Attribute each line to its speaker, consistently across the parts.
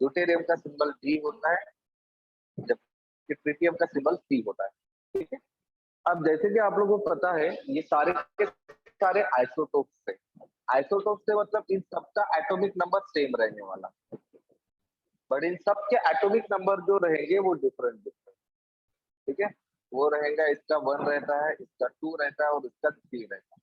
Speaker 1: Deuterium का symbol D होता है, जबकि ट्रिटियम का सिंबल C होता है। ठीक है, अब जैसे कि आप लोगों को पता है ये सारे के सारे आइसोटोप्स है। आइसोटोप से मतलब इन सबका एटॉमिक नंबर सेम रहने वाला, बट इन सब के एटॉमिक नंबर जो रहेंगे वो डिफरेंट डिफरेंट। ठीक है, वो रहेगा, इसका 1 रहता है, इसका 2 रहता है और इसका 3 रहता है।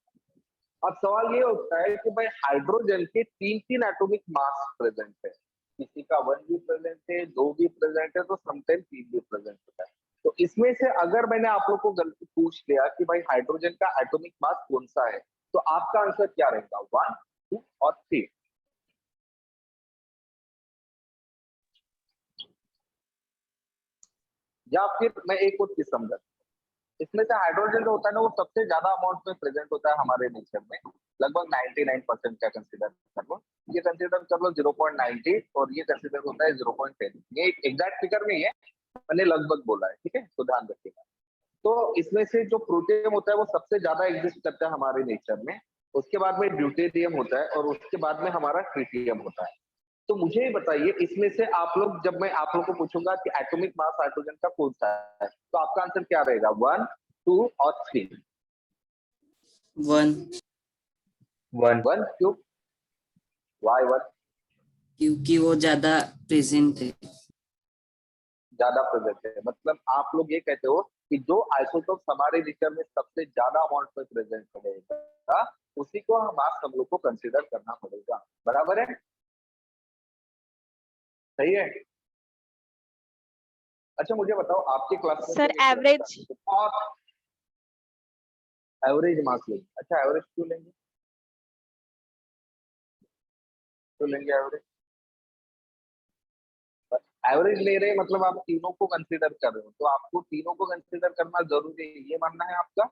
Speaker 1: अब सवाल ये उठता है कि भाई हाइड्रोजन के 3 एटॉमिक मास प्रेजेंट है, किसी का 1 भी प्रेजेंट है, 2 भी प्रेजेंट है, तो समटाइम 3 भी प्रेजेंट होता है। तो इसमें से अगर मैंने आप लोग को गलती पूछ लिया कि भाई हाइड्रोजन का एटॉमिक मास कौन सा है, तो आपका आंसर क्या रहेगा, 1, 2 और 3? या फिर मैं एक और चीज समझा, इसमें से हाइड्रोजन जो होता है ना वो सबसे ज्यादा अमाउंट में प्रेजेंट होता है हमारे नेचर में, लगभग 99% का कंसीडर कर लो, ये कंसीडर कर लो 0.90 और ये कंसीडर होता है 0.10। ये एग्जैक्ट फिगर नहीं है, मैंने लगभग बोला है। ठीक है, तो ध्यान रखिएगा। तो इसमें से जो प्रोटियम होता है वो सबसे ज्यादा एग्जिस्ट करता है हमारे नेचर में, उसके बाद में ड्यूटेरियम होता है और उसके बाद में हमारा ट्रिटियम होता है। तो मुझे ये बताइए इसमें से आप लोग, जब मैं आप लोग को पूछूंगा कि एटॉमिक मास हाइड्रोजन का कौन सा है, तो आपका आंसर क्या रहेगा, 1, 2 और 3?
Speaker 2: 1
Speaker 1: 1 क्यों, वाई 1?
Speaker 2: क्योंकि वो ज्यादा प्रेजेंट है।
Speaker 1: ज्यादा प्रेजेंट है, मतलब आप लोग ये कहते हो कि जो आइसोटोप हमारे नेचर में सबसे ज्यादा अमाउंट में प्रेजेंट रहेगा उसी को हम लोग को कंसिडर करना पड़ेगा। बराबर है, सही है? अच्छा मुझे बताओ आपके क्लास में
Speaker 3: सर एवरेज
Speaker 1: एवरेज मार्क्स लेंगे? अच्छा एवरेज क्यों लेंगे, क्यों लेंगे एवरेज? एवरेज ले रहे हैं मतलब आप तीनों को कंसीडर कर रहे हो, तो आपको तीनों को कंसीडर करना जरूरी है, ये मानना है आपका?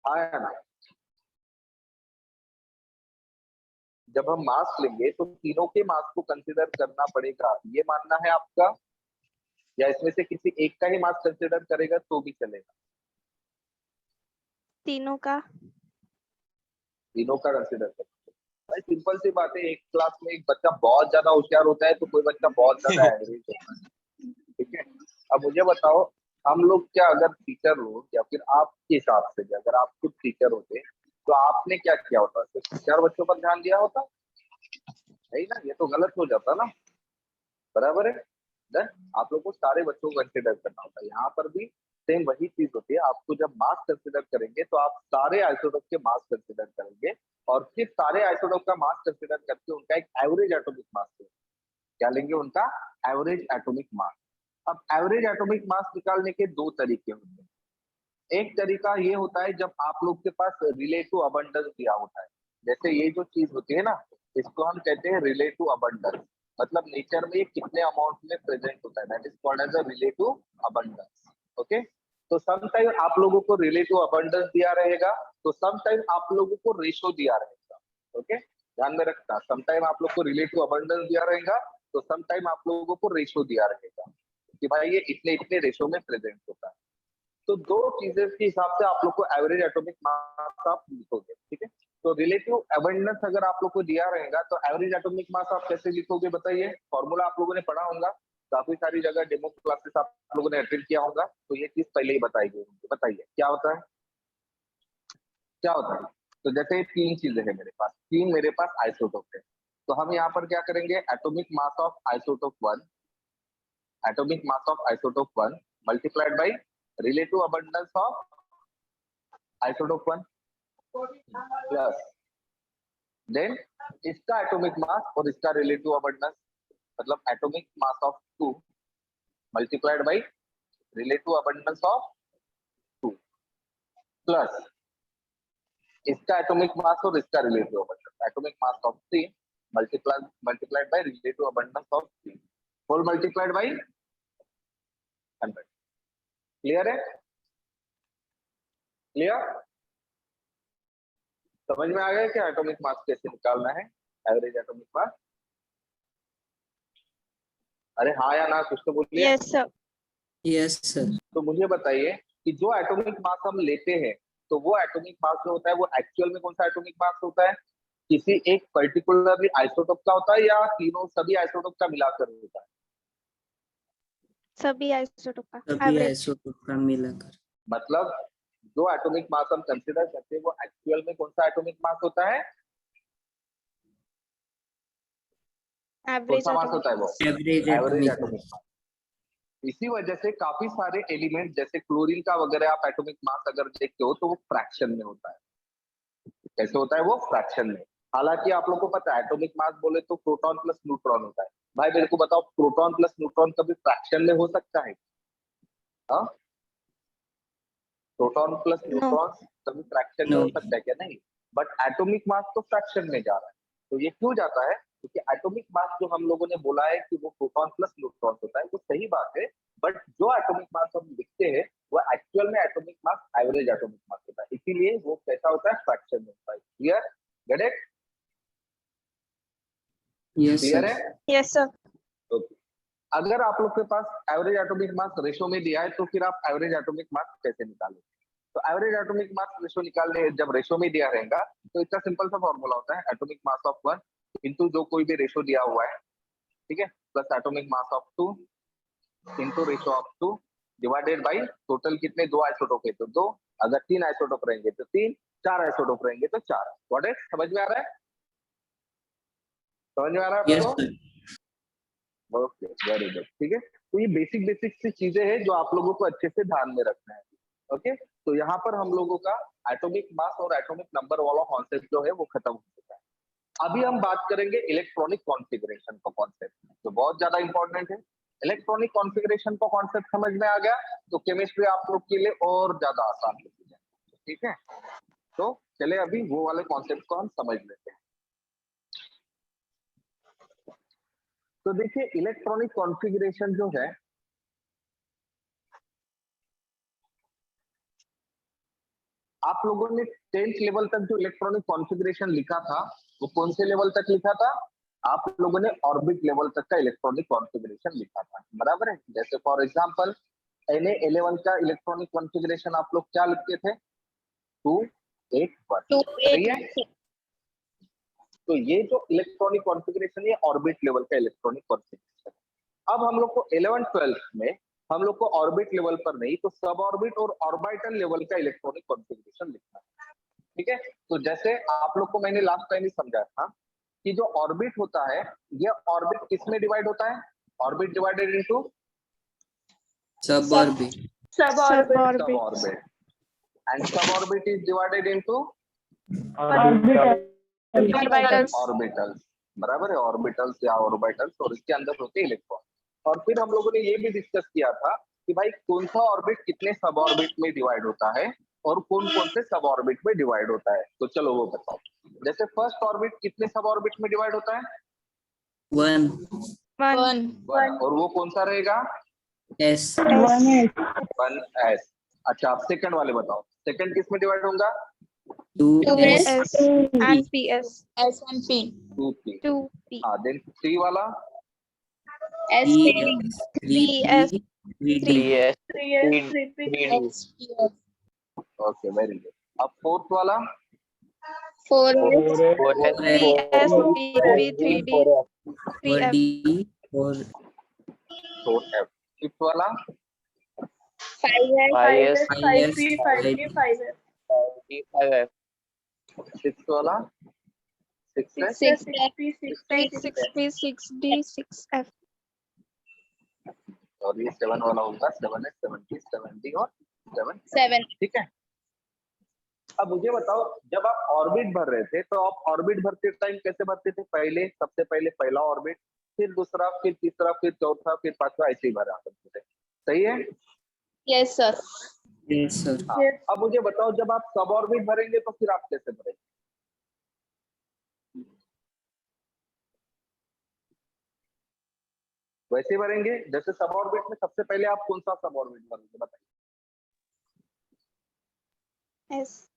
Speaker 1: हाँ या ना? जब हम मास लेंगे तो तीनों के मास को कंसीडर करना पड़ेगा, ये मानना है आपका? या इसमें से किसी एक का ही मास कंसीडर करेगा तो भी चलेगा?
Speaker 3: तीनों का।
Speaker 1: तीनों का कंसीडर करेगा। भाई सिंपल सी बात है, एक क्लास में एक बच्चा बहुत ज्यादा होशियार होता है तो कोई बच्चा बहुत ज्यादा एवरेज होता है। ठीक है, अब मुझे बताओ हम लोग क्या, अगर टीचर हो या फिर आपके हिसाब से अगर आप खुद टीचर होते तो आपने क्या किया होता, सिर्फ 4 बच्चों पर ध्यान दिया होता? नहीं ना, ये तो गलत हो जाता ना। बराबर है, देन आप लोग को सारे बच्चों को कंसिडर करना होता है। यहाँ पर भी सेम वही चीज होती है, आपको जब मास कंसिडर करेंगे तो आप सारे आइसोटोप के मास कंसिडर करेंगे और फिर सारे आइसोटोप का मास कंसिडर करके उनका एक एवरेज एटॉमिक मास क्या लेंगे, उनका एवरेज एटॉमिक मास। अब एवरेज एटॉमिक मास निकालने के 2 तरीके होते हैं। एक तरीका ये होता है जब आप लोग के पास रिलेटिव अबंडेंस दिया होता है, जैसे ये जो चीज होती है ना इसको हम कहते हैं रिलेटिव अबंडेंस, मतलब नेचर में कितने अमाउंट में प्रेजेंट होता है, that is called as a relative abundance. Okay, तो सम टाइम आप लोगों को रिलेटिव अबंडेंस दिया रहेगा, तो सम टाइम आप लोगों को रेशो दिया रहेगा। ओके, ध्यान में रखना, सम टाइम आप लोग को रिलेटिव अबंडेंस दिया रहेगा तो सम टाइम आप लोगों को रेशो दिया रहेगा कि भाई ये इतने इतने रेशो में प्रेजेंट होता है। तो 2 चीजें के हिसाब से आप लोग को एवरेज एटॉमिक मास आप लिखोगे। ठीक है, तो रिलेटिव अबंडेंस अगर आप लोग को दिया रहेगा तो एवरेज एटॉमिक मास आप कैसे लिखोगे बताइए? फॉर्मूला आप लोगों ने पढ़ा होगा, काफी सारी जगह डेमो क्लासेस आप लोगों ने अटेंड किया होगा, तो ये चीज पहले ही बताई गई होगी। बताइए क्या होता है, क्या होता है? तो जैसे 3 चीजें हैं मेरे पास, 3 मेरे पास आइसोटोप है, तो हम यहाँ पर क्या करेंगे, atomic mass of isotope 1, atomic mass of isotope 1 multiplied by relative abundance of isotope 1 plus then इसका एटॉमिक मास और इसका रिलेटिव अबंडेंस, मतलब atomic mass of 2 multiplied by relative abundance of 2 plus इसका एटॉमिक मास और इसका relative abundance, atomic mass of 3 multiplied by relative abundance of 3 whole multiplied by 100। Clear है? Clear? समझ में आ गया कि एटॉमिक मास कैसे निकालना है, एवरेज एटॉमिक मास? अरे हाँ या ना, कुछ तो बोलिए।
Speaker 3: Yes sir.
Speaker 2: Yes sir.
Speaker 1: तो मुझे बताइए कि जो एटॉमिक मास हम लेते हैं तो वो एटॉमिक मास जो होता है वो एक्चुअल में कौन सा एटॉमिक मास होता है? किसी एक पर्टिकुलरली आइसोटोप का होता है या तीनों सभी आइसोटोप का मिलाकर होता है?
Speaker 3: सभी आइसोटोप का
Speaker 2: सभी
Speaker 3: एवरेज।
Speaker 2: आइसोटोप का मिलाकर।
Speaker 1: मतलब जो एटॉमिक मास हम कंसीडर करते हैं वो एक्चुअल में कौन सा एटॉमिक मास होता है? कौन
Speaker 3: एवरेज
Speaker 1: सा मास होता है वो?
Speaker 2: Average
Speaker 1: average
Speaker 2: atomic
Speaker 1: atomic mass. इसी वजह से काफी सारे एलिमेंट जैसे क्लोरीन का वगैरह आप एटॉमिक मास अगर देखते हो तो वो फ्रैक्शन में होता है। कैसे होता है वो? फ्रैक्शन में। हालांकि आप लोग को पता है एटॉमिक मास बोले तो प्रोटॉन प्लस न्यूट्रॉन होता है। भाई मेरे को बताओ, प्रोटॉन प्लस न्यूट्रॉन कभी फ्रैक्शन में हो सकता है? हाँ, प्रोटॉन प्लस
Speaker 3: नो।
Speaker 1: न्यूट्रॉन कभी फ्रैक्शन में
Speaker 2: नो।
Speaker 1: हो सकता है क्या? नहीं। बट एटॉमिक मास तो फ्रैक्शन में जा रहा है। तो ये क्यों जाता है? क्योंकि एटॉमिक मास जो हम लोगों ने बोला है कि वो प्रोटॉन प्लस न्यूट्रॉन होता है, वो सही बात है। बट जो एटॉमिक मास हम लिखते हैं वो एक्चुअल में एटॉमिक मास एवरेज एटॉमिक मास होता है, इसीलिए वो कैसा होता है? फ्रैक्शन में होता है। Clear? Get it?
Speaker 2: Yes
Speaker 1: clear
Speaker 2: sir.
Speaker 1: है?
Speaker 3: Yes sir.
Speaker 1: ओके। अगर आप लोग के पास एवरेज एटॉमिक मास रेशो में दिया है तो फिर आप एवरेज एटॉमिक मास कैसे निकालोगे? तो एवरेज एटॉमिक मास रेशो निकालने जब रेशो में दिया रहेगा तो इसका सिंपल सा फॉर्मूला होता है एटॉमिक मास ऑफ 1 इंटू जो कोई भी रेशो दिया हुआ है, ठीक है, plus atomic mass of 2 into ratio of 2 divided by total कितने दो आइसोटोप है तो 2, अगर 3 आइसोटोप रहेंगे तो 3, 4 आइसोटोप रहेंगे तो 4। What is? समझ में आ रहा है? समझ में आ रहा है
Speaker 2: यस
Speaker 1: आपको?
Speaker 2: सर।
Speaker 1: Okay, very good. ठीक है, तो ये बेसिक बेसिक सी चीजें हैं जो आप लोगों को अच्छे से ध्यान में रखना है। ओके, तो यहाँ पर हम लोगों का एटॉमिक मास और एटॉमिक नंबर वाला कॉन्सेप्ट जो है वो खत्म हो चुका है। अभी हम बात करेंगे इलेक्ट्रॉनिक कॉन्फ़िगरेशन का कॉन्सेप्ट, जो बहुत ज्यादा इंपॉर्टेंट है। इलेक्ट्रॉनिक कॉन्फ़िगरेशन का कॉन्सेप्ट समझ में आ गया तो केमिस्ट्री आप लोग के लिए और ज्यादा आसान हो जाएगी। ठीक है, तो चले अभी वो वाले कॉन्सेप्ट को हम समझ लेते हैं। तो देखिए, इलेक्ट्रॉनिक कॉन्फ़िगरेशन जो है, आप लोगों ने 10th लेवल तक जो इलेक्ट्रॉनिक कॉन्फ़िगरेशन लिखा था वो कौन से लेवल तक लिखा था? आप लोगों ने ऑर्बिट लेवल तक का इलेक्ट्रॉनिक कॉन्फ़िगरेशन लिखा था, बराबर है। जैसे फॉर एग्जांपल Na11 का इलेक्ट्रॉनिक कॉन्फ़िगरेशन आप लोग क्या लिखते थे? 2 8 1, सही है। तो ये जो इलेक्ट्रॉनिक कॉन्फ़िगरेशन ये ऑर्बिट लेवल का इलेक्ट्रॉनिक कॉन्फ़िगरेशन। अब हम लोग को 11th 12th में हम लोग को ऑर्बिट लेवल पर नहीं तो सब ऑर्बिट और ऑर्बिटल लेवल का इलेक्ट्रॉनिक कॉन्फ़िगरेशन लिखना है। ठीक है, तो जैसे आप लोग को मैंने लास्ट टाइम ही समझाया था कि जो ऑर्बिट होता है ये ऑर्बिट किस में डिवाइड होता है? ऑर्बिट डिवाइडेड इनटू
Speaker 2: सब ऑर्बिट।
Speaker 3: सब
Speaker 1: सब
Speaker 3: ऑर्बिट।
Speaker 1: ऑर्बिट एंड सब orbit is divided into
Speaker 3: orbitals.
Speaker 1: Orbitals, बराबर है। ऑर्बिटल्स या ऑर्बिटल्स, और इसके अंदर होते हैं इलेक्ट्रॉन। और फिर हम लोगों ने ये भी डिस्कस किया था कि भाई कौन सा ऑर्बिट कितने सब ऑर्बिट में डिवाइड होता है और कौन कौन से सब ऑर्बिट में डिवाइड होता है। तो चलो वो बताओ। जैसे फर्स्ट ऑर्बिट कितने सब ऑर्बिट में डिवाइड होता है?
Speaker 2: 1
Speaker 3: 1
Speaker 1: और वो कौन सा रहेगा?
Speaker 2: एस।
Speaker 1: 1s। अच्छा, आप सेकंड वाले बताओ, सेकंड किस में डिवाइड होगा?
Speaker 2: 2s
Speaker 3: S and PS
Speaker 1: 2p।
Speaker 3: 2P
Speaker 1: हाँ, देन 3 वाला?
Speaker 2: 3s
Speaker 3: 3S
Speaker 2: 3p 3d।
Speaker 1: Okay, very good. अब फोर्थ वाला?
Speaker 3: 4S 3S 3P 3D 3F
Speaker 2: 4d 4
Speaker 1: 4f। Fifth वाला?
Speaker 3: 5S
Speaker 2: 5s
Speaker 3: 5P 5F
Speaker 1: sixth वाला? 6s
Speaker 3: 6P 6P 6D 6F
Speaker 1: और ये 7 वाला होगा 7s 7p 7d और 7। ठीक है, अब मुझे बताओ, जब आप ऑर्बिट भर रहे थे तो आप ऑर्बिट भरते टाइम कैसे भरते थे? पहले सबसे पहले पहला ऑर्बिट, फिर दूसरा, फिर तीसरा, फिर चौथा, फिर पांचवा, ऐसे ही भरा करते थे, सही है?
Speaker 3: Yes sir.
Speaker 2: Yes sir.
Speaker 1: हाँ। अब मुझे बताओ, जब आप सब ऑर्बिट भरेंगे तो फिर आप कैसे भरेंगे? वैसे भरेंगे जैसे सब ऑर्बिट में सबसे पहले आप कौन सा सब ऑर्बिट भरोगे बताइए?
Speaker 3: S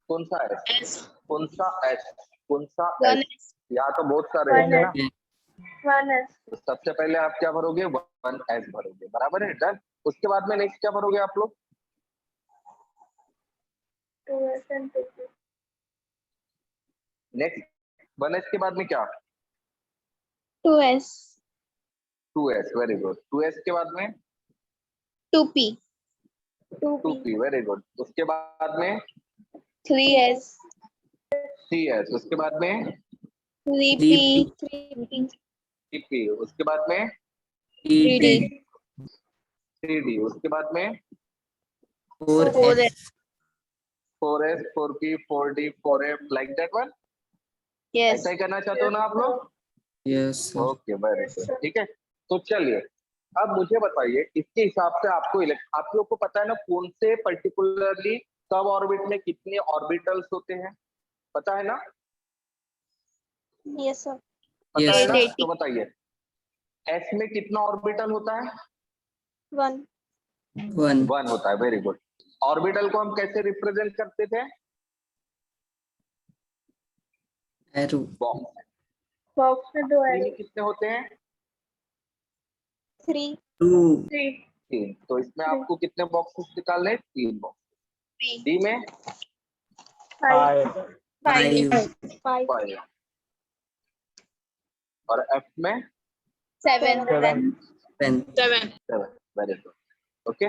Speaker 1: कौन सा एस? कौन सा एस? कौन सा एस? यहाँ तो बहुत सारे हैं ना।
Speaker 3: 1S
Speaker 1: तो सबसे पहले आप क्या भरोगे? 1s भरोगे, बराबर है, डन। उसके बाद में नेक्स्ट क्या भरोगे आप लोग?
Speaker 3: 2S and 2P
Speaker 1: next 1s के बाद में क्या?
Speaker 3: 2s
Speaker 1: 2s, very good. 2s के बाद में
Speaker 3: 2p
Speaker 1: 2p, वेरी गुड। उसके बाद में
Speaker 3: 3s
Speaker 1: 3s, उसके बाद में
Speaker 3: 3p
Speaker 2: 3p
Speaker 1: 3p, उसके बाद में
Speaker 3: 3d
Speaker 1: 3d, उसके बाद में
Speaker 2: 4s
Speaker 1: 4s 4p 4d 4f, like that one.
Speaker 3: yes
Speaker 1: ऐसा ही करना चाहते हो ना आप लोग?
Speaker 2: yes sir
Speaker 1: okay, very good, ठीक है। तो चलिए अब मुझे बताइए, इसके हिसाब से आपको आप लोग को पता है ना कौन से पर्टिकुलरली सब ऑर्बिट में कितने ऑर्बिटल्स होते हैं, पता है ना?
Speaker 3: yes sir
Speaker 1: पता
Speaker 2: Yes,
Speaker 1: है ना?
Speaker 3: sir.
Speaker 1: तो बताइए एस में कितना ऑर्बिटल होता है?
Speaker 3: 1
Speaker 2: 1
Speaker 1: 1 होता है, वेरी गुड। ऑर्बिटल को हम कैसे रिप्रेजेंट करते थे?
Speaker 2: arrow
Speaker 1: box.
Speaker 3: बॉक्स में 2
Speaker 1: सी
Speaker 3: एरो
Speaker 1: में कितने होते हैं?
Speaker 3: 3
Speaker 2: 2
Speaker 1: 3। तो इसमें आपको कितने बॉक्सेस निकालने हैं? 3 बॉक्स। डी में
Speaker 3: 5
Speaker 2: 5
Speaker 1: 5 और एफ में
Speaker 3: 7
Speaker 2: 10
Speaker 1: 7, वेरी गुड, ओके।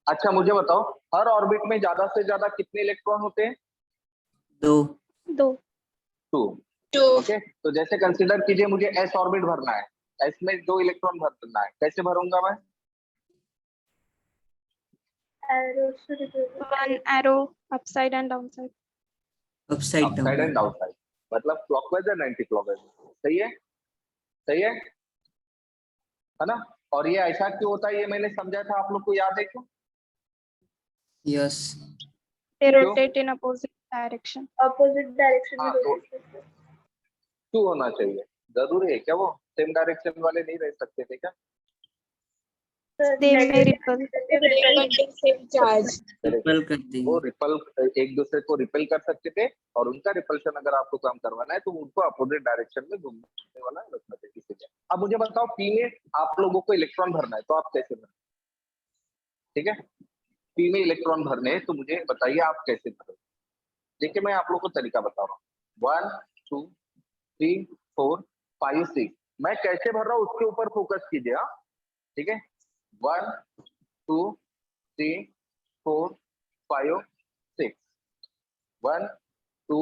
Speaker 1: अच्छा मुझे बताओ, हर ऑर्बिट में ज्यादा से ज्यादा कितने इलेक्ट्रॉन होते हैं?
Speaker 2: 2
Speaker 3: 2
Speaker 1: 2, ओके। तो जैसे कंसीडर कीजिए मुझे एस ऑर्बिट भरना है, एस में 2 इलेक्ट्रॉन भरना है, कैसे भरूंगा मैं?
Speaker 3: one arrow upside and downside
Speaker 2: upside
Speaker 1: upside
Speaker 2: down
Speaker 1: and downside, मतलब क्लॉकवाइज एंड एंटी क्लॉकवाइज। सही है, सही है ना? और ये ऐसा क्यों होता है ये मैंने समझा था, आप लोग को याद है क्यों?
Speaker 2: yes
Speaker 3: they
Speaker 1: क्यों?
Speaker 3: rotate in opposite direction में
Speaker 1: हाँ, तो
Speaker 3: rotate करते हैं।
Speaker 1: क्यों होना चाहिए? जरूरी है क्या वो सेम डायरेक्शन वाले नहीं रह सकते थे क्या?
Speaker 3: they may repel
Speaker 2: repel कर
Speaker 1: वो
Speaker 2: देंगे
Speaker 1: रिपल, एक दूसरे को रिपेल कर सकते थे, और उनका रिपल्शन अगर आपको काम करवाना है तो उनको अपोजिट डायरेक्शन में घूमने वाला रखना चाहिए, किसी। अब मुझे बताओ पी में आप लोगों को इलेक्ट्रॉन भरना है, तो आप कैसे भरें? ठीक है, पी में इलेक्ट्रॉन भरने हैं, तो मुझे बताइए आप कैसे भरोगे। देखिए मैं आप लोगों को तरीका बता रहा हूँ। 1 2 3 4 5 6, मैं कैसे भर रहा हूँ उसके ऊपर फोकस कीजिए। हाँ, ठीक है। 1 2 3 4 5 6, 1 2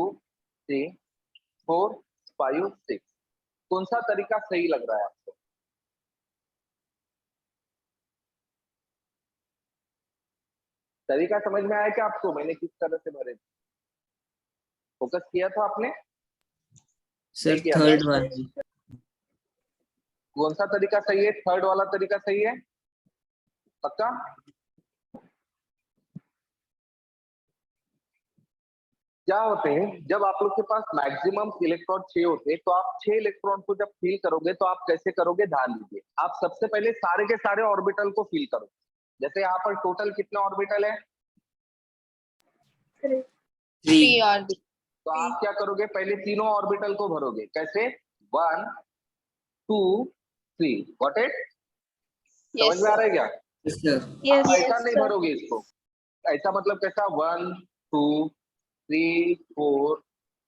Speaker 1: 3 4 5 6। कौन सा तरीका सही लग रहा है आपको? तरीका समझ में आया क्या आपको? मैंने किस तरह से भरे, फोकस किया था आपने?
Speaker 2: सर
Speaker 1: नहीं किया था?
Speaker 2: थर्ड वाला
Speaker 1: कौन सा तरीका सही है? थर्ड वाला तरीका सही है, पक्का? क्या होते हैं जब आप लोग के पास मैक्सिमम इलेक्ट्रॉन 6 होते हैं, तो आप 6 इलेक्ट्रॉन को जब फील करोगे तो आप कैसे करोगे, ध्यान दीजिए। आप सबसे पहले सारे के सारे ऑर्बिटल को फील करो। जैसे यहाँ पर टोटल कितने ऑर्बिटल है?
Speaker 2: 3
Speaker 1: तो आप क्या करोगे, पहले तीनों ऑर्बिटल को भरोगे। कैसे? 1 2 3, गॉट इट? समझ में आ रहा है क्या?
Speaker 2: yes sir
Speaker 1: आप ऐसा नहीं भरोगे इसको, ऐसा मतलब कैसा? 1 2 3 4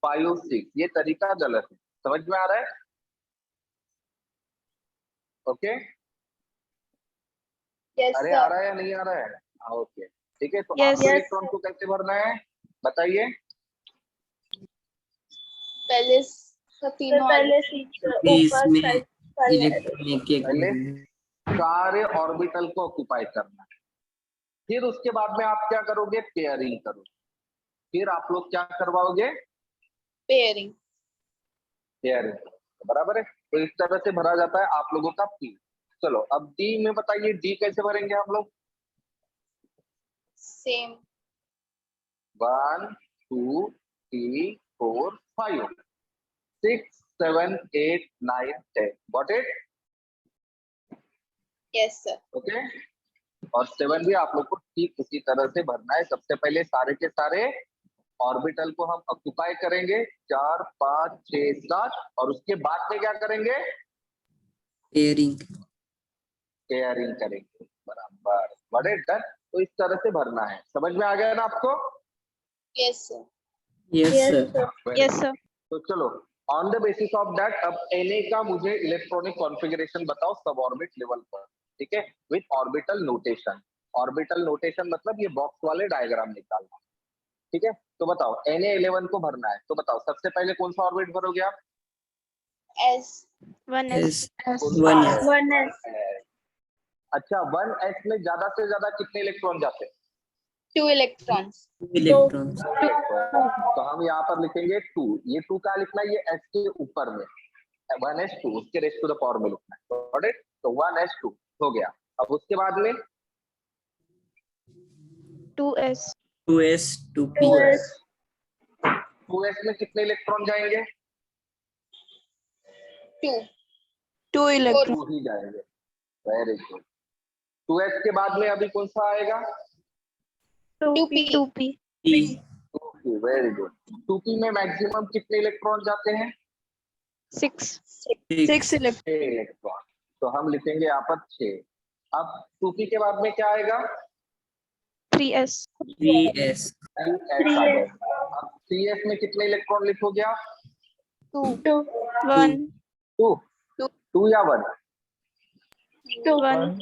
Speaker 1: 5 6, ये तरीका गलत है। समझ में आ रहा है? ओके, अरे आ रहा है या नहीं आ रहा है? ओके, ठीक है। तो आपको इलेक्ट्रॉन को कैसे भरना है बताइए?
Speaker 3: पहले
Speaker 2: इसमें इलेक्ट्रॉन एक एक
Speaker 1: पहले सारे ऑर्बिटल को ऑक्यूपाई करना है, फिर उसके बाद में आप क्या करोगे, पेयरिंग करोगे। फिर आप लोग क्या करवाओगे,
Speaker 3: पेयरिंग
Speaker 1: पेयरिंग, बराबर है। तो इस तरह से भरा जाता है आप लोगों का पी। चलो अब डी में बताइए, डी कैसे भरेंगे हम लोग?
Speaker 3: Same
Speaker 1: 1 2 3 4 5 6 7 8 9 10, got it?
Speaker 3: Yes sir
Speaker 1: okay, और 7 भी आप लोग को ठीक उसी तरह से भरना है। सबसे पहले सारे के सारे ऑर्बिटल को हम ऑक्यूपाई करेंगे, 4 5 6 7, और उसके बाद में क्या करेंगे,
Speaker 2: पेयरिंग
Speaker 1: पेयरिंग करेंगे, बराबर, गॉट इट, डन। तो इस तरह से भरना है, समझ में आ गया ना आपको?
Speaker 3: Yes sir
Speaker 2: Yes, sir.
Speaker 3: Yes, sir.
Speaker 1: तो चलो, on the basis of that अब Na का मुझे इलेक्ट्रॉनिक कॉन्फ़िगरेशन बताओ सब ऑर्बिट लेवल पर, ठीक है, with orbital notation. Orbital notation मतलब ये बॉक्स वाले डायग्राम निकालना, ठीक है। तो बताओ Na11 को भरना है, तो बताओ सबसे पहले कौन सा ऑर्बिट भरोगे आप?
Speaker 3: S. 1s.
Speaker 2: One S.
Speaker 3: 1s.
Speaker 1: अच्छा, 1s में ज्यादा से ज्यादा कितने इलेक्ट्रॉन जाते हैं?
Speaker 3: 2 electrons.
Speaker 2: Electrons.
Speaker 1: तो हम यहाँ पर लिखेंगे 2। ये 2 का लिखना है, ये s के ऊपर में 1s2 उसके रेस टू द पावर में लिखना है, गॉट इट। तो 1s2 हो गया। अब उसके बाद में
Speaker 3: 2s.
Speaker 2: 2s, 2p.
Speaker 1: 2s में कितने इलेक्ट्रॉन जाएंगे?
Speaker 3: 2 electrons.
Speaker 1: 2 ही जाएंगे, वेरी गुड। 2s के बाद में अभी कौन सा आएगा?
Speaker 3: 2p. 2p.
Speaker 2: P.
Speaker 1: 2p, very good. 2p में मैक्सिमम कितने इलेक्ट्रॉन जाते हैं?
Speaker 3: 6.
Speaker 2: 6
Speaker 3: electrons.
Speaker 1: 6 इलेक्ट्रॉन। तो हम लिखेंगे यहाँ पर 6। अब 2p के बाद में क्या आएगा?
Speaker 3: 3s.
Speaker 2: 3s.
Speaker 1: 3s आ जाएगा। अब 3s में कितने इलेक्ट्रॉन लिखोगे आप?
Speaker 3: 2. 1.
Speaker 1: 2 या 1?
Speaker 3: 1.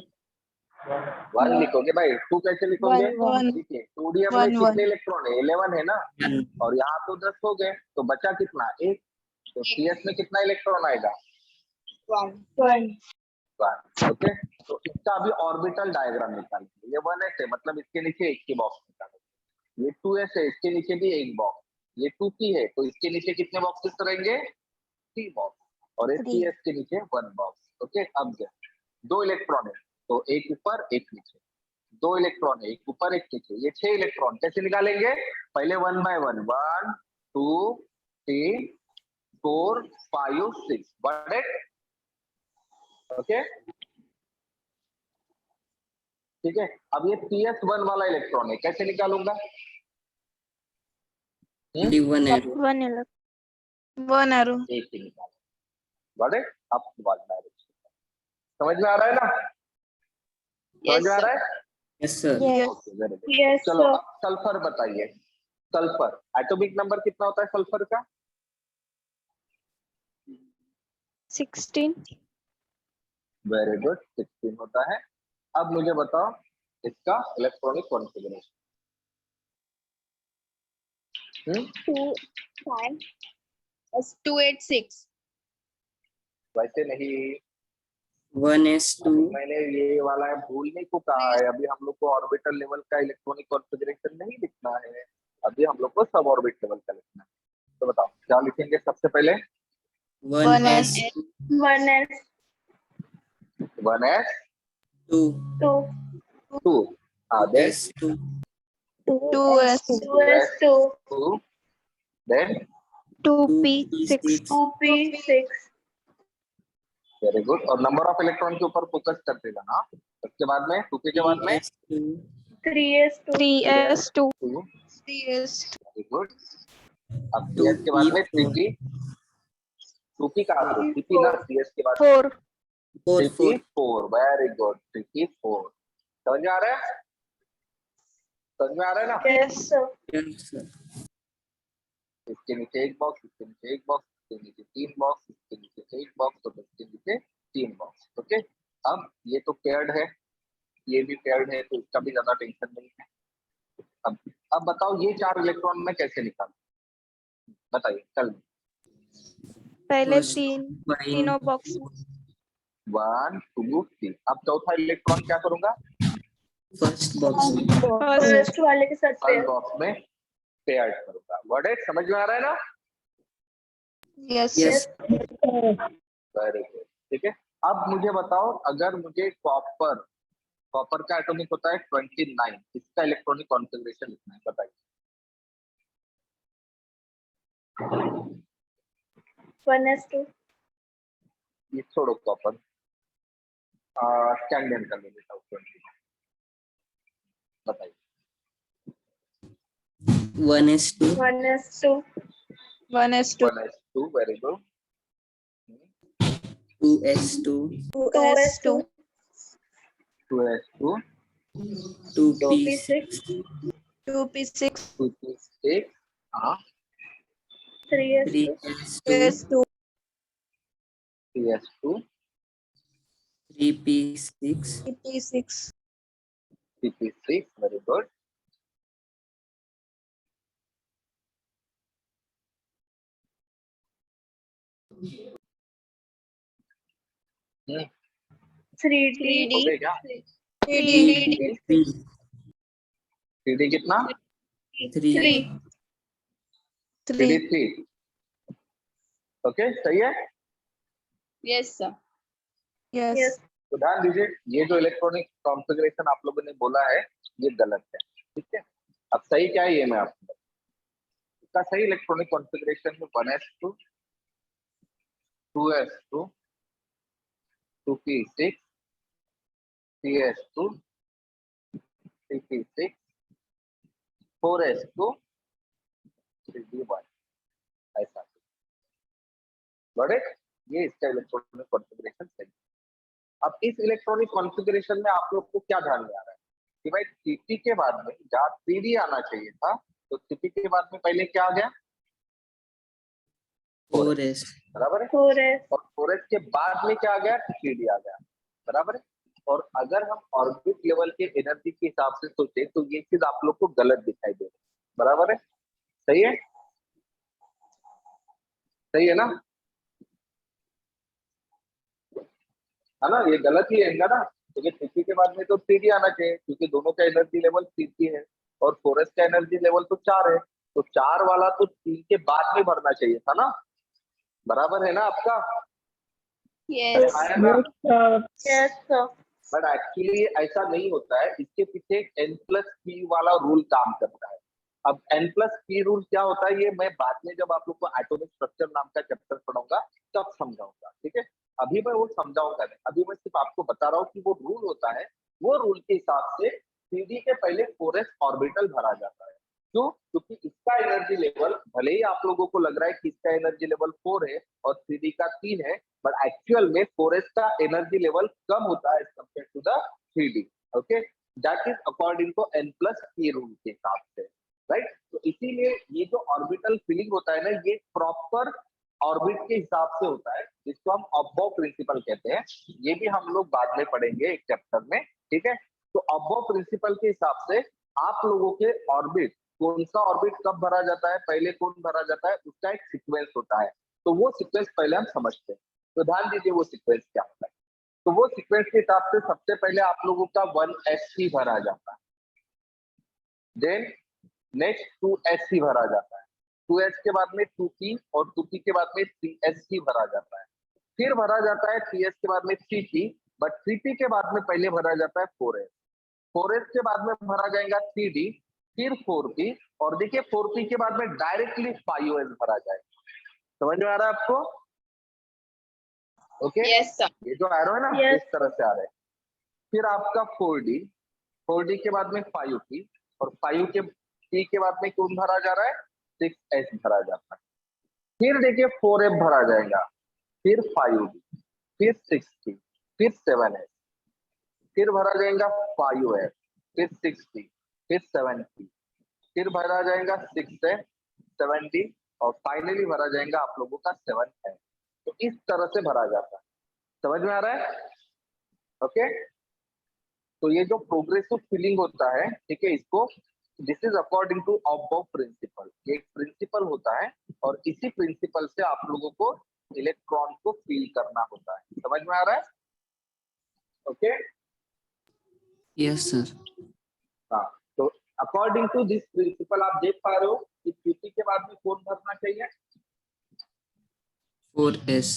Speaker 1: 1 लिखोगे भाई, 2 कैसे लिखोगे?
Speaker 3: 1.
Speaker 1: ठीक है, 2d में कितने इलेक्ट्रॉन है? 11 है ना,
Speaker 2: 1.
Speaker 1: और यहाँ तो 10 हो गए, तो बचा कितना? 1। तो 3s में कितना इलेक्ट्रॉन आएगा?
Speaker 3: 1.
Speaker 1: ओके। तो इसका अभी ऑर्बिटल डायग्राम निकालेंगे। ये 1s है, मतलब इसके नीचे एक की बॉक्स निकालेंगे। ये 2s है, इसके नीचे भी एक बॉक्स। ये 2p है, तो इसके नीचे कितने बॉक्सेस रहेंगे? 3 बॉक्स। और ये 3s के नीचे 1 बॉक्स। ओके। अब 2 इलेक्ट्रॉन है, तो एक ऊपर एक नीचे। 2 इलेक्ट्रॉन है, एक ऊपर एक नीचे, ये 6 इलेक्ट्रॉन कैसे निकालेंगे? पहले 1 बाय 1, 1 2 3 4 5 6, बट ओके, ठीक है। अब ये PS1 वाला इलेक्ट्रॉन है, कैसे निकालूंगा?
Speaker 2: Only one arrow.
Speaker 3: 1 electron. 1 arrow.
Speaker 1: एक ही निकाल, गॉट इट। अब डायरेक्शन समझ में आ रहा है ना? समझ में आ रहा है?
Speaker 2: Yes, sir.
Speaker 1: Okay, very good.
Speaker 3: Yes,
Speaker 1: चलो
Speaker 3: sir.
Speaker 1: अब सल्फर बताइए। सल्फर एटॉमिक नंबर कितना होता है सल्फर का?
Speaker 3: 16.
Speaker 1: वेरी गुड, 16 होता है। अब मुझे बताओ इसका इलेक्ट्रॉनिक कॉन्फ़िगरेशन।
Speaker 3: 2 5 286.
Speaker 1: वैसे नहीं,
Speaker 2: 1s2.
Speaker 1: मैंने ये वाला भूलने को कहा है। अभी हम लोग को ऑर्बिटल लेवल का इलेक्ट्रॉनिक कॉन्फ़िगरेशन नहीं लिखना है, अभी हम लोग को सब ऑर्बिट लेवल का लिखना है। तो बताओ क्या लिखेंगे सबसे पहले?
Speaker 2: 1s.
Speaker 3: 1s.
Speaker 1: 1s
Speaker 2: 2.
Speaker 1: 2, then
Speaker 2: 2s2.
Speaker 3: 2s.
Speaker 1: 2, then
Speaker 3: 2p6. 2p6.
Speaker 1: Very good. और नंबर ऑफ इलेक्ट्रॉन के ऊपर फोकस करते जाना। उसके बाद में 2p के बाद में
Speaker 2: 3s2.
Speaker 3: 3s2.
Speaker 1: 2,
Speaker 3: 3s.
Speaker 1: Very good. अब 3s के बाद में 3p, 2p का 3p ना, 3s के बाद
Speaker 3: 4.
Speaker 1: 3p 4, very good, 3p 4। समझ में आ रहा है? समझ में आ रहा है ना?
Speaker 3: Yes, sir.
Speaker 2: Yes, sir.
Speaker 1: इसके नीचे एक बॉक्स, इसके नीचे एक बॉक्स, इसके नीचे 3 बॉक्स, इसके नीचे एक बॉक्स, तो इसके नीचे 3 बॉक्स। ओके। अब ये तो पेयर्ड है, ये भी पेयर्ड है, तो इसका भी ज्यादा टेंशन नहीं है। अब बताओ ये 4 इलेक्ट्रॉन में कैसे निकालूं? बताइए चल।
Speaker 3: पहले
Speaker 2: First
Speaker 3: तीनों बॉक्स
Speaker 1: 1 2 3। अब चौथा इलेक्ट्रॉन क्या करूंगा?
Speaker 2: first box.
Speaker 3: फर्स्ट वाले के साथ
Speaker 1: फर्स्ट बॉक्स में पेयर्ड करूंगा। वर्ड इट, समझ में आ रहा है ना?
Speaker 3: Yes.
Speaker 2: Yes.
Speaker 1: वेरी गुड, ठीक है। अब मुझे बताओ, अगर मुझे कॉपर का एटॉमिक होता है 29, इसका इलेक्ट्रॉनिक कॉन्फ़िगरेशन लिखना है, बताइए।
Speaker 3: 1s2.
Speaker 1: ये छोड़ो कॉपर, स्कैंडियम कर लेता हूँ 29, बताइए।
Speaker 2: 1s2.
Speaker 3: 1s2. 1s2.
Speaker 1: 1s2, very good.
Speaker 2: 2s2.
Speaker 3: 2s2.
Speaker 1: 2s2,
Speaker 2: 2p6.
Speaker 3: 2p6.
Speaker 1: 2p6, हाँ,
Speaker 2: 3s2,
Speaker 3: 3s2,
Speaker 1: 3s2,
Speaker 2: 3p6,
Speaker 3: p6,
Speaker 1: 3p6, very good. Hmm.
Speaker 3: 3d,
Speaker 1: हो गए क्या?
Speaker 3: 3d,
Speaker 1: 3d कितना?
Speaker 2: 3,
Speaker 3: 3,
Speaker 1: 3d3. ओके, सही है।
Speaker 4: Yes, sir.
Speaker 3: yes,
Speaker 1: तो ध्यान दीजिए, ये जो इलेक्ट्रॉनिक कॉन्फ़िगरेशन आप लोगों ने बोला है ये गलत है, ठीक है। अब सही क्या है ये मैं आपको बताऊं। इसका सही इलेक्ट्रॉनिक कॉन्फ़िगरेशन में 1s2, 2s2, 2p6, 3s2, 3p6, 4s2, 3d1, ऐसा। Got it? ये इसका इलेक्ट्रॉनिक कॉन्फ़िगरेशन सही है। अब इस इलेक्ट्रॉनिक कॉन्फ़िगरेशन में आप लोग को क्या ध्यान में आ रहा है कि भाई 3p के बाद में जहाँ 3d आना चाहिए था, तो 3p के बाद में पहले क्या आ गया?
Speaker 2: 4s,
Speaker 1: बराबर है।
Speaker 3: 4s,
Speaker 1: और 4s के बाद में क्या आ गया? 3d आ गया, बराबर है। और अगर हम ऑर्बिट लेवल के एनर्जी के हिसाब से सोचे तो ये चीज आप लोग को गलत दिखाई दे रही है, बराबर है। सही है, सही है ना? है ना, ये गलत ही है ना, क्योंकि 3p के बाद में तो 3d आना चाहिए, क्योंकि दोनों का एनर्जी लेवल 3p है और 4s का एनर्जी लेवल तो 4 है, तो 4 वाला तो 3 के बाद में भरना चाहिए था ना, बराबर है ना आपका?
Speaker 4: Yes.
Speaker 1: आया ना?
Speaker 3: yes, sir,
Speaker 1: बट एक्चुअली ऐसा नहीं होता है, इसके पीछे n+p वाला रूल काम करता है। अब n+p रूल क्या होता है ये मैं बाद में जब आप लोग को एटॉमिक स्ट्रक्चर नाम का चैप्टर पढ़ाऊंगा तब समझाऊंगा, ठीक है। अभी मैं वो समझाऊंगा नहीं, अभी मैं सिर्फ आपको बता रहा हूँ कि वो रूल होता है, वो रूल के हिसाब से 3d के पहले 4s ऑर्बिटल भरा जाता है। क्यों? क्योंकि इसका एनर्जी लेवल, भले ही आप लोगों को लग रहा है कि इसका एनर्जी लेवल 4 है और 3d का 3 है, बट एक्चुअल में 4s का एनर्जी लेवल कम होता है compare to the 3d। Okay, that is according to n+p rule के हिसाब से, राइट। तो इसीलिए ये जो ऑर्बिटल फिलिंग होता है ना, ये प्रॉपर ऑर्बिट के हिसाब से होता है, जिसको हम अबॉव प्रिंसिपल कहते हैं। ये भी हम लोग बाद में पढ़ेंगे एक चैप्टर में, ठीक है। तो अबॉव प्रिंसिपल के हिसाब से आप लोगों के ऑर्बिट, कौन सा ऑर्बिट कब भरा जाता है, पहले कौन भरा जाता है, उसका एक सीक्वेंस होता है। तो वो सीक्वेंस पहले हम समझते हैं। तो ध्यान दीजिए वो सीक्वेंस क्या होता है। तो वो सीक्वेंस के हिसाब से सबसे पहले आप लोगों का 1s भरा जाता है, देन नेक्स्ट 2s भरा जाता है, 2s के बाद में 2p और 2p के बाद में 3s भरा जाता है, फिर भरा जाता है 3s के बाद में 3p, बट 3p के बाद में पहले भरा जाता है 4s, 4s के बाद में भरा जाएगा 3d, फिर 4p, और देखिए 4p के बाद में डायरेक्टली 5s भरा जाएगा। समझ में आ रहा है आपको? Okay,
Speaker 4: Yes, sir.
Speaker 1: ये जो एरो है ना
Speaker 3: Yes.
Speaker 1: इस तरह से आ रहा है। फिर आपका 4d, 4d के बाद में 5p, और 5 के p के बाद में कौन भरा जा रहा है? 6s भरा जाता है। फिर देखिए 4f भरा जाएगा, फिर 5d, फिर 6p, फिर 7s, फिर भरा जाएगा 5f, फिर 6p, फिर 7p, फिर भरा जाएगा 6s, 7d, और फाइनली भरा जाएगा आप लोगों का 7s। तो इस तरह से भरा जाता है। समझ में आ रहा है? ओके, तो ये जो प्रोग्रेसिव फिलिंग होता है, ठीक है, इसको this is according to above principle, एक प्रिंसिपल होता है और इसी प्रिंसिपल से आप लोगों को इलेक्ट्रॉन को फील करना होता है। समझ में आ रहा है? ओके,
Speaker 2: yes sir,
Speaker 1: हाँ। तो अकॉर्डिंग टू दिस प्रिंसिपल आप देख पा रहे हो कि पीपी के बाद में कौन भरना चाहिए?
Speaker 2: 4s,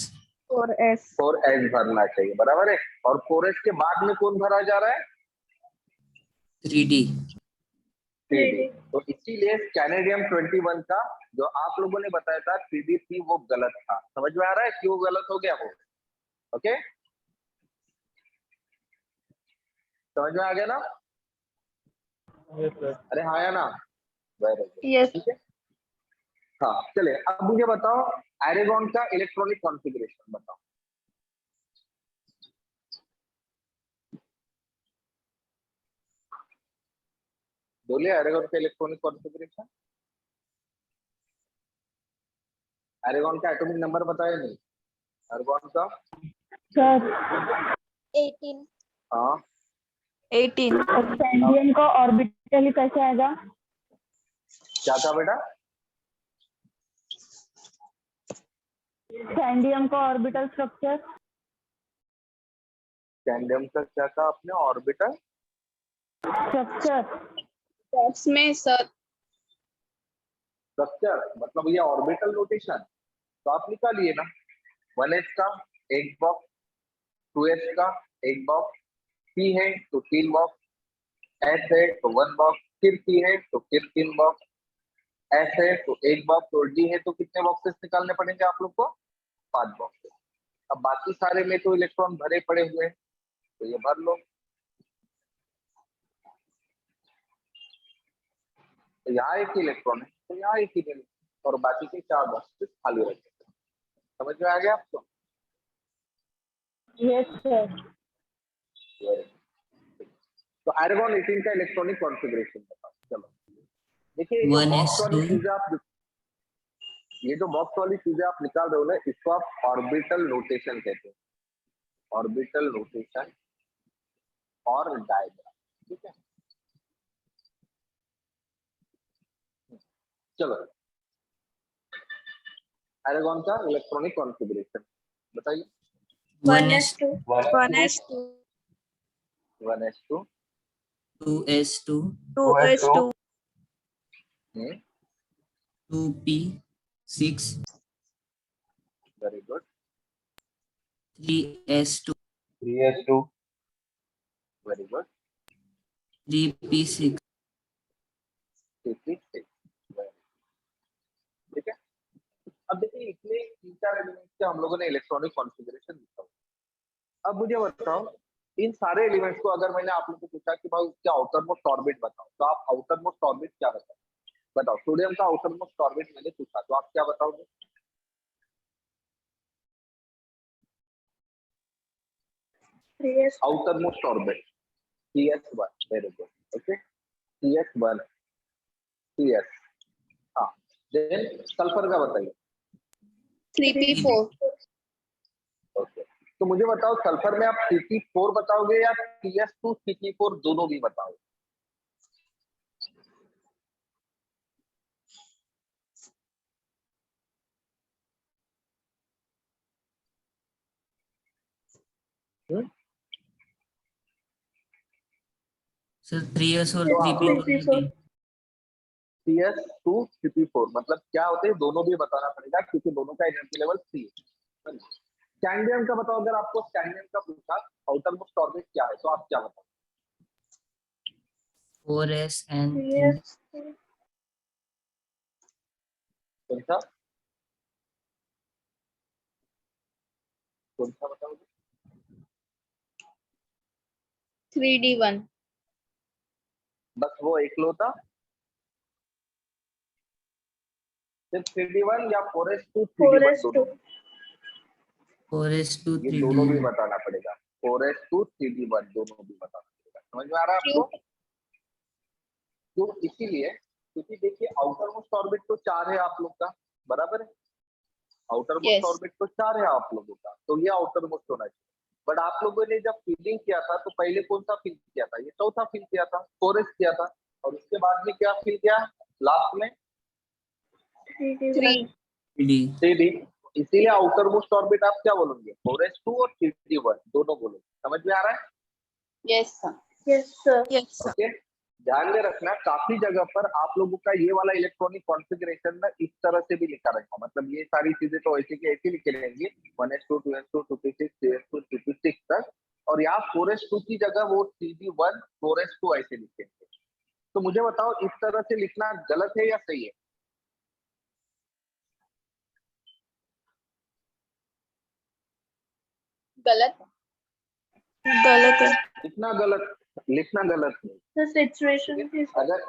Speaker 3: 4s,
Speaker 1: 4s भरना चाहिए, बराबर है। और 4s के बाद में कौन भरा जा रहा है?
Speaker 2: 3d,
Speaker 1: 3d। तो इसीलिए कैनेडियम 21 का जो आप लोगों ने बताया था 3d थी वो गलत था। समझ में आ रहा है क्यों गलत हो गया वो? ओके, समझ में आ गया ना? अरे हाँ या ना? वेरी गुड,
Speaker 3: yes,
Speaker 1: ठीक है। हाँ चलिए, अब मुझे बताओ एरेगॉन का इलेक्ट्रॉनिक कॉन्फ़िगरेशन बताओ। बोलिए एरेगॉन का इलेक्ट्रॉनिक कॉन्फ़िगरेशन। एरेगॉन का एटॉमिक नंबर बताया नहीं, एरेगॉन का।
Speaker 3: सर
Speaker 4: 18.
Speaker 1: हाँ
Speaker 3: 18.
Speaker 5: स्कैंडियम का ऑर्बिटल कैसे आएगा?
Speaker 1: क्या था बेटा?
Speaker 5: स्कैंडियम का ऑर्बिटल स्ट्रक्चर।
Speaker 1: स्कैंडियम का क्या था आपने? ऑर्बिटल
Speaker 5: स्ट्रक्चर
Speaker 4: बॉक्स में सर.
Speaker 1: स्ट्रक्चर मतलब ये ऑर्बिटल रोटेशन, तो आप निकालिए ना। 1s का एक बॉक्स, 2s का एक बॉक्स, p है तो 3 बॉक्स, s है तो 1 बॉक्स, फिर p है तो फिर 3 बॉक्स, s है तो एक बॉक्स और d है तो कितने बॉक्सेस निकालने पड़ेंगे आप लोग को? 5 बॉक्सेस। अब बाकी सारे में तो इलेक्ट्रॉन भरे पड़े हुए हैं, तो ये भर लो। तो यहाँ एक इलेक्ट्रॉन है तो यहाँ एक ही ले लो, और बाकी के 4 बॉक्सेस खाली रखें। समझ में आ गया आपको?
Speaker 5: Yes sir.
Speaker 1: तो आर्गन 18 का इलेक्ट्रॉनिक कॉन्फ़िगरेशन बताओ। चलो देखिए, ये जो बॉक्स वाली
Speaker 2: 1s2
Speaker 1: चीजें आप निकाल रहे हो ना, इसको आप ऑर्बिटल रोटेशन कहते हैं, ऑर्बिटल रोटेशन और डायग्राम। ठीक है, चलो आर्गन का इलेक्ट्रॉनिक कॉन्फ़िगरेशन बताइए।
Speaker 2: 1s2
Speaker 3: 1s2
Speaker 1: 1s2
Speaker 2: 2s2
Speaker 3: 2s2 2p6
Speaker 1: very good,
Speaker 2: 3s2
Speaker 1: 3s2 very good,
Speaker 2: 3p6
Speaker 1: ठीक है। अब देखिए, इतने 3-4 एलिमेंट्स के हम लोगों ने इलेक्ट्रॉनिक कॉन्फ़िगरेशन लिखा। अब मुझे बताओ, इन सारे एलिमेंट्स को अगर मैंने आप लोगों को पूछा कि भाई उसके आउटर मोस्ट ऑर्बिट बताओ, तो आप आउटर मोस्ट ऑर्बिट क्या बताओ? सोडियम का आउटर मोस्ट ऑर्बिट मैंने पूछा, तो आप क्या बताओगे? Outer most orbit CS1, very good, okay, CS1 CS। हाँ, देन सल्फर का बताइए।
Speaker 4: 3p4.
Speaker 1: ओके, तो मुझे बताओ सल्फर में आप CP4 बताओगे या CS2 CP4 दोनों भी बताओगे?
Speaker 2: सर 3s और
Speaker 1: तो
Speaker 2: 3p4
Speaker 1: CS2 CP4 मतलब क्या होते हैं, दोनों भी बताना पड़ेगा क्योंकि दोनों का एनर्जी लेवल 3 है। स्कैंडियम का बताओ, अगर आपको स्कैंडियम का पूछा आउटर मोस्ट ऑर्बिट क्या है, तो आप क्या बताओ?
Speaker 2: 4s and 3
Speaker 1: कौन सा बताओगे?
Speaker 4: 3d1.
Speaker 1: बस वो एकलौता सिर्फ 3D1 या 4s2 3D1 दोनों?
Speaker 2: 4s2
Speaker 1: ये
Speaker 2: 3d
Speaker 1: दोनों भी बताना पड़ेगा, 4s2 3D1 दोनों भी बताना पड़ेगा। समझ में आ रहा है आपको? तो इसीलिए, क्योंकि देखिए आउटर मोस्ट ऑर्बिट तो 4 है आप लोग का, बराबर है? Outer most
Speaker 4: Yes.
Speaker 1: ऑर्बिट तो 4 है आप लोगों का, तो ये आउटर मोस्ट होना चाहिए। बट आप लोगों ने जब फीलिंग किया था तो पहले कौन सा फील किया था? ये चौथा फील किया था, 4s किया था, और उसके बाद में क्या फील किया लास्ट में?
Speaker 4: 3.
Speaker 1: 3D। इसीलिए आउटर मोस्ट ऑर्बिट आप क्या बोलोगे? 4s2 और 3D1 दोनों बोलोगे। समझ में आ रहा है?
Speaker 4: Yes sir.
Speaker 3: yes sir
Speaker 1: okay, ध्यान में रखना, काफी जगह पर आप लोगों का ये वाला इलेक्ट्रॉनिक कॉन्फ़िगरेशन ना इस तरह से भी लिखा रहेगा, मतलब ये सारी चीजें तो ऐसे की ऐसी लिखे रहेंगी 1s2 2s2 2p6 3s2 3p6 तक, और यहाँ 4s2 की जगह वो 3d1 4s2 ऐसे लिखेंगे। तो मुझे बताओ, इस तरह से लिखना गलत है या सही है?
Speaker 4: गलत.
Speaker 3: गलत है
Speaker 1: लिखना गलत नहीं।
Speaker 3: the situation is
Speaker 1: अगर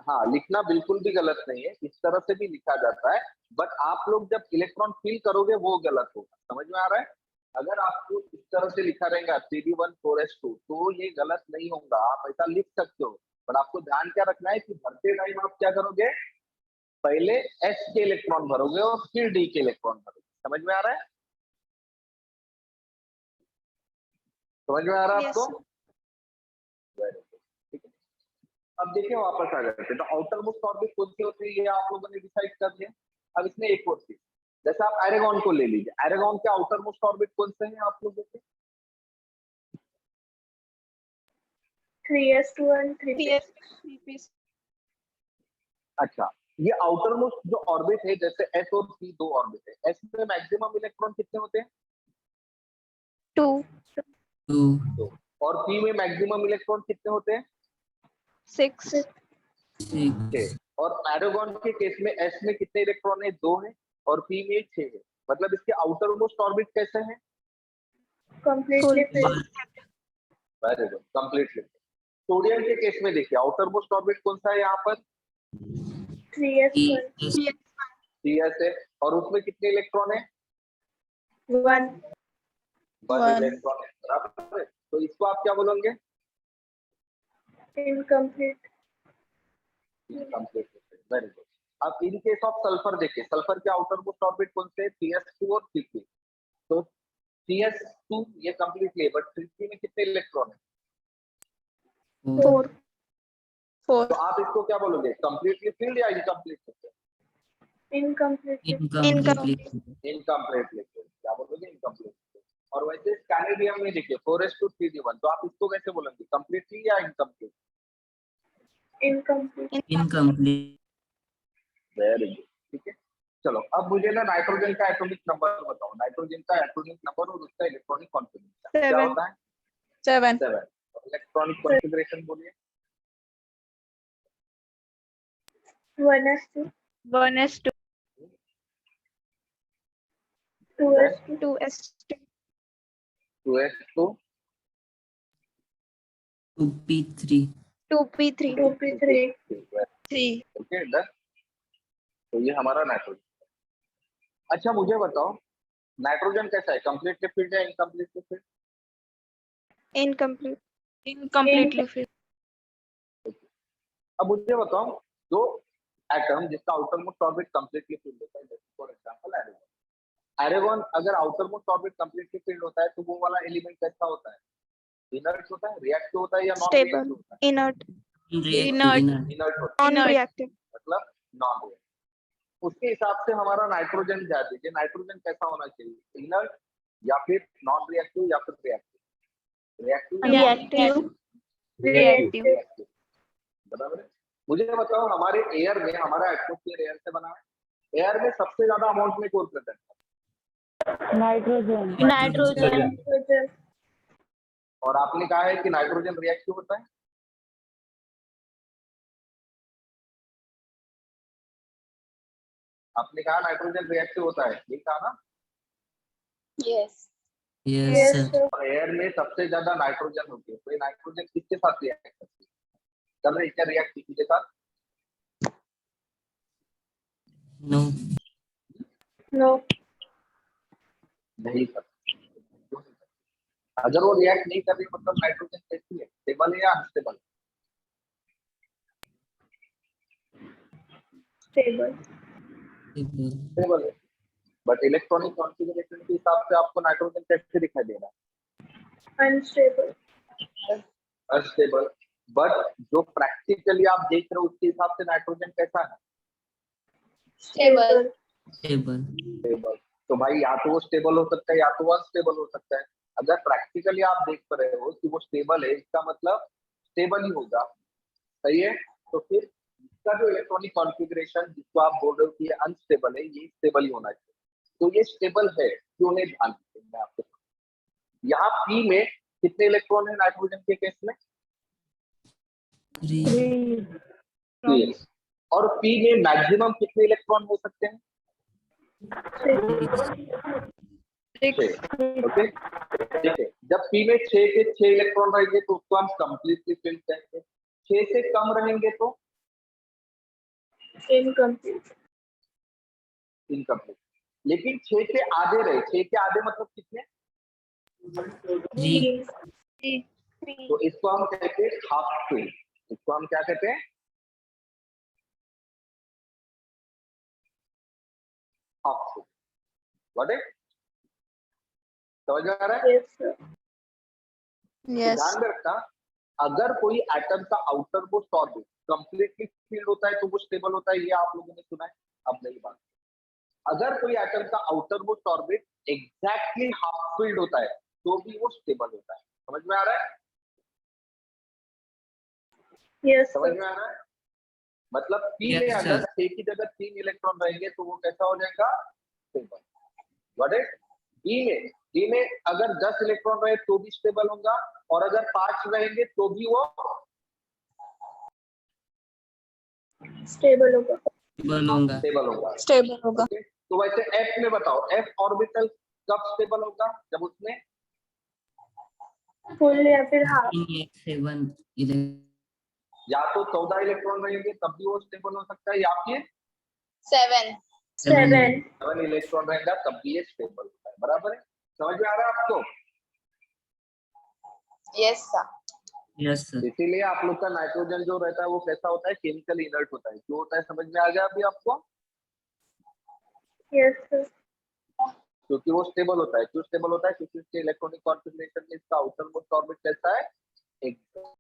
Speaker 1: हाँ, लिखना बिल्कुल भी गलत नहीं है, इस तरह से भी लिखा जाता है, बट आप लोग जब इलेक्ट्रॉन फील करोगे वो गलत होगा। समझ में आ रहा है? अगर आपको इस तरह से लिखा रहेगा 3d1 4s2 तो ये गलत नहीं होगा, आप ऐसा लिख सकते हो, पर आपको ध्यान क्या रखना है कि भरते टाइम आप क्या करोगे? पहले S के इलेक्ट्रॉन भरोगे और फिर D के इलेक्ट्रॉन भरोगे। समझ में आ रहा है? समझ में आ रहा है
Speaker 3: Yes,
Speaker 1: आपको? Very good. ठीक है, अब देखिए वापस आ जाते हैं। तो आउटर मोस्ट ऑर्बिट कौन सी होती है ये आप लोगों ने डिसाइड कर लिया। अब इसमें एक और चीज, जैसे आप एरेगॉन को ले लीजिए, एरेगॉन के आउटर मोस्ट ऑर्बिट कौन से हैं आप लोग देखिए।
Speaker 3: 3s2 and 3p6.
Speaker 4: 3p6.
Speaker 1: अच्छा, ये आउटर मोस्ट जो ऑर्बिट है, जैसे S और P दो ऑर्बिट है, S में मैक्सिमम इलेक्ट्रॉन कितने होते हैं?
Speaker 3: 2.
Speaker 2: 2,
Speaker 1: दो। और P में मैक्सिमम इलेक्ट्रॉन कितने होते हैं?
Speaker 3: 6.
Speaker 2: 6,
Speaker 1: 6। और एरेगॉन के केस में S में कितने इलेक्ट्रॉन है? 2 है, और P में 6 है। मतलब इसके आउटर मोस्ट ऑर्बिट कैसे हैं?
Speaker 3: Completely filled.
Speaker 1: Very good, completely. Sodium के केस में देखिए आउटर मोस्ट ऑर्बिट कौन सा है यहाँ पर?
Speaker 3: 3s1.
Speaker 1: 3s है, और उसमें कितने इलेक्ट्रॉन है?
Speaker 3: 1.
Speaker 1: 1 इलेक्ट्रॉन है, बराबर है। तो इसको आप क्या बोलोगे?
Speaker 3: Incomplete.
Speaker 1: इनकम्प्लीट। Very good. अब इन केस ऑफ सल्फर देखिए, सल्फर के आउटर मोस्ट ऑर्बिट कौन से? 3s2 और 3p। तो 3s2 ये कंप्लीटली है, बट 3p में कितने इलेक्ट्रॉन है?
Speaker 2: 4,
Speaker 3: 4.
Speaker 1: तो आप इसको क्या बोलोगे? कंप्लीटली फिल्ड या incomplete?
Speaker 3: Incomplete.
Speaker 2: incomplete,
Speaker 1: incompletely field, क्या बोलोगे? इनकम्प्लीट। और वैसे स्कैनेडियम में देखिए 4s2 3d1, तो आप इसको कैसे बोलेंगे? कंप्लीटली या incomplete?
Speaker 3: Incomplete.
Speaker 2: incomplete,
Speaker 1: very good, ठीक है। चलो अब मुझे ना नाइट्रोजन का एटॉमिक नंबर बताओ। नाइट्रोजन का एटॉमिक नंबर और उसका इलेक्ट्रॉनिक कॉन्फिगरेशन क्या
Speaker 3: 7.
Speaker 1: होता है?
Speaker 3: 7.
Speaker 1: 7। इलेक्ट्रॉनिक कॉन्फिगरेशन बोलिए।
Speaker 3: 1s2. 1s2. 2s2. 2s2.
Speaker 1: 2s2
Speaker 2: 2p3,
Speaker 3: 2p3. 2p3. 3.
Speaker 1: Okay, done. तो ये हमारा नाइट्रोजन। अच्छा मुझे बताओ, नाइट्रोजन कैसा है? कंप्लीटली फिल्ड या incompletely field?
Speaker 3: Incomplete. Incompletely filled.
Speaker 1: अब मुझे बताओ, जो एटम जिसका outer most orbit completely filled होता है, जैसे फॉर एग्जांपल एरेगॉन। एरेगॉन अगर outer most orbit completely filled होता है तो वो वाला एलिमेंट कैसा होता है? इनर्ट होता है, रिएक्टिव होता है या नॉन रिएक्टिव
Speaker 3: Stable.
Speaker 1: होता है?
Speaker 3: Inert.
Speaker 2: inert,
Speaker 1: इनर्ट होता
Speaker 3: Non-reactive.
Speaker 1: है, मतलब नॉन रिएक्टिव। उसके हिसाब से हमारा नाइट्रोजन जा दीजिए, नाइट्रोजन कैसा होना चाहिए? इनर्ट या फिर नॉन रिएक्टिव या फिर रिएक्टिव?
Speaker 3: Reactive. Reactive.
Speaker 1: रिएक्टिव, बराबर है। मुझे बताओ, हमारे एयर में, हमारा एटमॉस्फेयर एयर से बना है, एयर में सबसे ज्यादा अमाउंट में कौन प्रेजेंट है?
Speaker 5: नाइट्रोजन।
Speaker 3: Nitrogen.
Speaker 1: और आपने कहा है कि नाइट्रोजन रिएक्टिव होता है। आपने कहा नाइट्रोजन रिएक्टिव होता है, ये कहा ना?
Speaker 4: Yes.
Speaker 2: yes
Speaker 3: Yes,
Speaker 2: sir,
Speaker 3: sir.
Speaker 1: और एयर में सबसे ज्यादा नाइट्रोजन होती है, तो ये नाइट्रोजन किसके साथ रिएक्ट करती है? कर रही क्या रिएक्ट किसी के साथ?
Speaker 2: no,
Speaker 3: No.
Speaker 1: नहीं कर। अगर वो रिएक्ट नहीं कर रही मतलब नाइट्रोजन कैसी है? स्टेबल है या अनस्टेबल?
Speaker 3: Stable.
Speaker 2: stable,
Speaker 1: स्टेबल है। बट इलेक्ट्रॉनिक कॉन्फ़िगरेशन के हिसाब से आपको नाइट्रोजन कैसे दिखाई दे रहा है?
Speaker 3: Unstable.
Speaker 1: अनस्टेबल। बट जो प्रैक्टिकली आप देख रहे हो उसके हिसाब से नाइट्रोजन कैसा है?
Speaker 4: Stable.
Speaker 2: stable,
Speaker 1: stable. तो भाई या तो वो स्टेबल हो सकता है या तो वो अनस्टेबल हो सकता है। अगर प्रैक्टिकली आप देख रहे हो कि वो स्टेबल है, इसका मतलब स्टेबल ही होगा, सही है। तो फिर इसका जो इलेक्ट्रॉनिक कॉन्फ़िगरेशन जिसको आप बोल रहे हो कि ये अनस्टेबल है, ये स्टेबल ही होना चाहिए। तो ये स्टेबल है, क्यों नहीं? ध्यान दीजिए, मैं आपको यहाँ पी में कितने इलेक्ट्रॉन है नाइट्रोजन के केस में?
Speaker 2: 3,
Speaker 5: 3
Speaker 1: 3। और पी में मैक्सिमम कितने इलेक्ट्रॉन हो सकते हैं? 6। ओके, ठीक है। जब पी में 6 के 6 इलेक्ट्रॉन रहेंगे तो उसको हम कंप्लीटली फिल्ड कहेंगे। 6 से कम रहेंगे तो
Speaker 3: Incomplete.
Speaker 1: इनकम्प्लीट। लेकिन 6 के आधे रहे, 6 के आधे मतलब कितने?
Speaker 2: 3,
Speaker 3: 3.
Speaker 1: तो इसको हम कहते हैं हाफ फिल्ड। इसको हम क्या कहते हैं? Half full. Got it? समझ में आ रहा है?
Speaker 3: Yes, sir.
Speaker 1: तो
Speaker 4: Yes.
Speaker 1: ध्यान में रखना, अगर कोई एटम का outer most orbit completely field होता है तो वो स्टेबल होता है, ये आप लोगों ने सुना है। अब नई बात, अगर कोई एटम का outer most orbit exactly half field होता है तो भी वो स्टेबल होता है। समझ में आ रहा है?
Speaker 3: Yes,
Speaker 1: समझ
Speaker 3: sir.
Speaker 1: में आ रहा है? मतलब पी
Speaker 2: Yes,
Speaker 1: में
Speaker 2: sir.
Speaker 1: अगर 6 की जगह 3 इलेक्ट्रॉन रहेंगे तो वो कैसा हो जाएगा? स्टेबल। Got it? डी में अगर 10 इलेक्ट्रॉन रहे तो भी स्टेबल होगा, और अगर 5 रहेंगे तो भी वो
Speaker 3: Stable होगा.
Speaker 2: स्टेबल होगा।
Speaker 1: स्टेबल होगा।
Speaker 4: Stable होगा.
Speaker 1: ओके, तो वैसे एफ में बताओ, एफ ऑर्बिटल कब स्टेबल होगा? जब उसमें
Speaker 3: Full या फिर half.
Speaker 2: 7 इलेक्ट्रॉन
Speaker 1: या तो 14 इलेक्ट्रॉन रहेंगे तब भी वो स्टेबल हो सकता है, या फिर
Speaker 4: 7.
Speaker 3: 7.
Speaker 1: 7 इलेक्ट्रॉन रहेगा तब भी ये स्टेबल होता है। बराबर है? समझ में आ रहा है आपको?
Speaker 4: Yes, sir.
Speaker 2: Yes sir.
Speaker 1: इसीलिए आप लोग का नाइट्रोजन जो रहता है वो कैसा होता है? केमिकल इनर्ट होता है। क्यों होता है समझ में आ गया अभी आपको?
Speaker 3: Yes, sir.
Speaker 1: क्योंकि वो स्टेबल होता है। क्यों स्टेबल होता है? क्योंकि उसके इलेक्ट्रॉनिक कॉन्फ़िगरेशन में इसका आउटर मोस्ट ऑर्बिट कैसा है? एक